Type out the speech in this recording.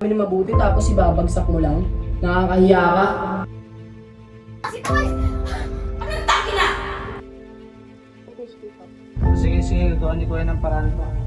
Kami na mabuti tapos ibabagsak mo lang. Nakakahiya ka. Sige, gawin ko yan ng paraan pa.